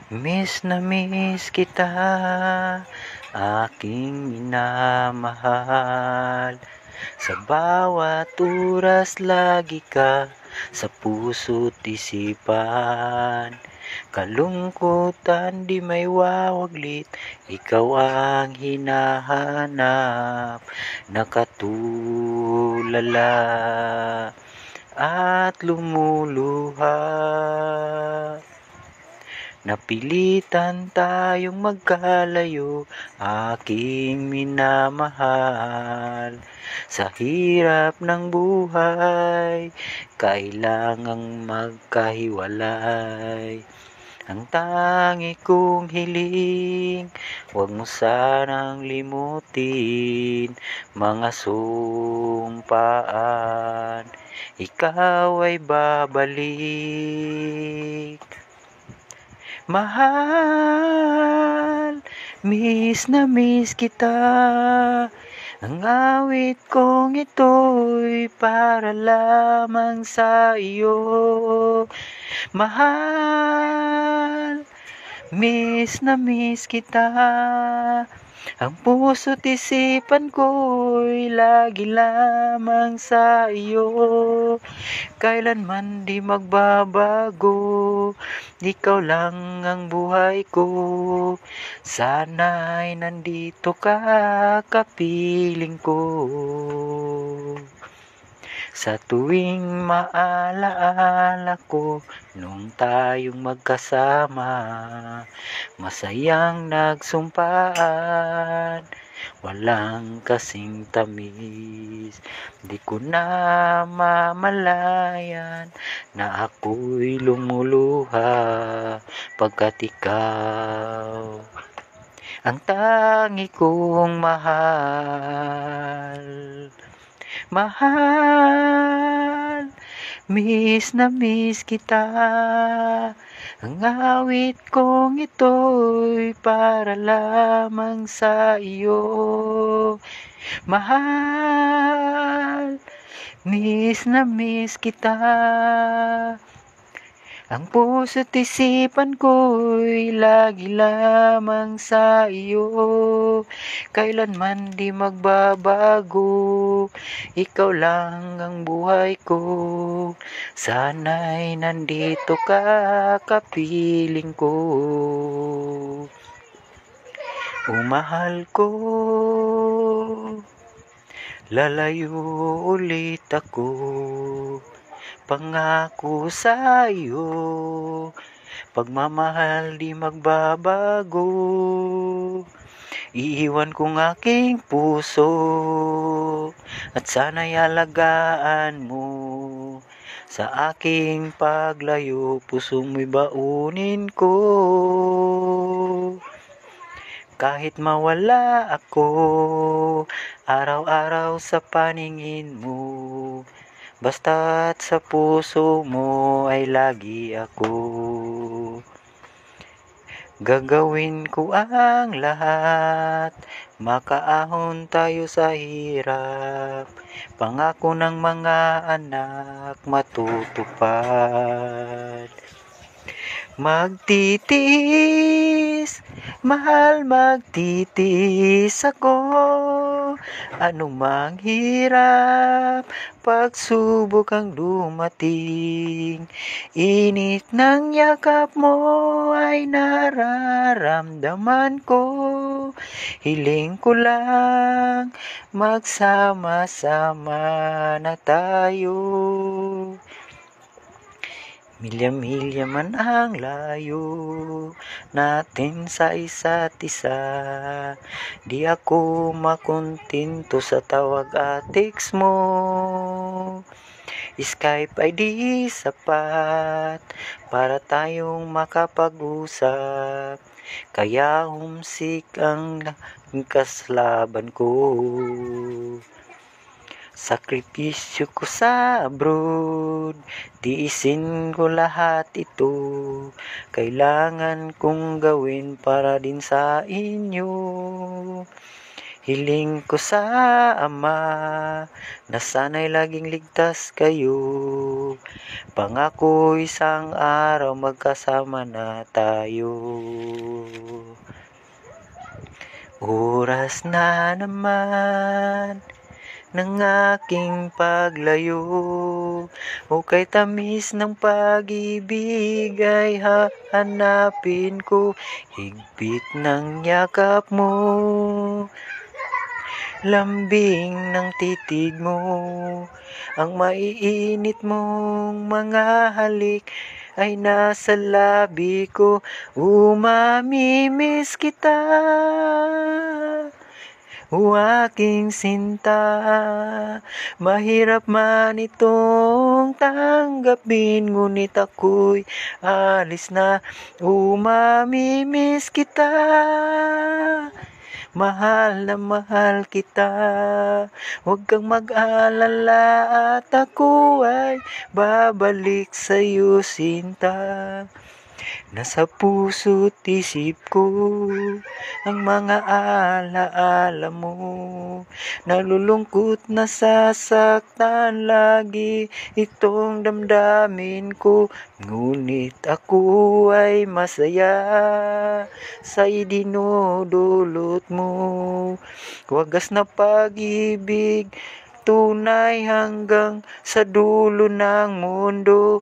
Miss kita, aking minamahal. Sa bawat oras lagi ka sa puso't isipan. Kalungkutan di may wawaglit, ikaw ang hinahanap. Nakatulala at lumuluha. Napilitan tayong magkalayo, aking minamahal. Sa hirap ng buhay, kailangang magkahiwalay. Ang tangi kong hiling, huwag mo sanang limutin. Mga sumpaan, ikaw ay babalik. Mahal, miss na miss kita. Ang awit kong ito'y para lamang sa iyo. Mahal, miss na miss kita. Ang puso't isipan ko'y lagi lamang sa iyo. Kailanman di magbabago, ikaw lang ang buhay ko. Sana'y nandito ka, kapiling ko. Sa tuwing maalaala ko, nung tayong magkasama, masayang nagsumpaan, walang kasing tamis. Di ko na mamalayan na ako'y lumuluha pagkat ikaw ang tangi kong mahal. Mahal, miss na miss kita. Ang awit kong ito'y para lamang sa iyo. Mahal, miss na miss kita. Ang puso't isipan ko'y lagi lamang sa iyo. Kailanman di magbabago, ikaw lang ang buhay ko. Sana'y nandito ka, kapiling ko. O mahal ko, lalayo ulit ako. Pangako sa iyo, pagmamahal di magbabago. Iiwan kong aking puso at sana'y alagaan mo. Sa aking paglayo, puso mo'y baunin ko. Kahit mawala ako, araw-araw sa paningin mo. Basta't sa puso mo ay lagi ako. Gagawin ko ang lahat, makaahon tayo sa hirap. Pangako ng mga anak matutupad. Magtitiis, mahal magtitiis ako. Anumang hirap, pagsubok ang dumating. Init ng yakap mo ay nararamdaman ko. Hiling ko lang, magsama-sama na tayo. Milya-milya man ang layo natin sa isa't isa. Di ako makontento sa tawag at text mo. Skype ay di sapat para tayong makapag-usap. Kaya homesick ang kaslaban ko. Sakripisyo ko sa abroad, tiisin ko lahat ito. Kailangan kong gawin para din sa inyo. Hiling ko sa Ama na sana'y laging ligtas kayo. Pangako isang araw magkasama na tayo. Oras na naman ng aking paglayo, o kay tamis ng pag-ibig ay hahanapin ko. Higpit ng yakap mo, lambing ng titig mo, ang maiinit mong mga halik ay nasa labi ko. Mamimiss kita, o aking sinta. Mahirap man itong tanggapin, ngunit ako'y alis na. Mamimiss kita, mahal na mahal kita. Huwag kang mag-alala at ako ay babalik sa'yo, sinta. Nasa puso't isip ko ang mga alaala mo. Nalulungkot, nasasaktan lagi itong damdamin ko, ngunit ako ay masaya sa idinudulot mo. Wagas na pag-ibig, tunay hanggang sa dulo ng mundo.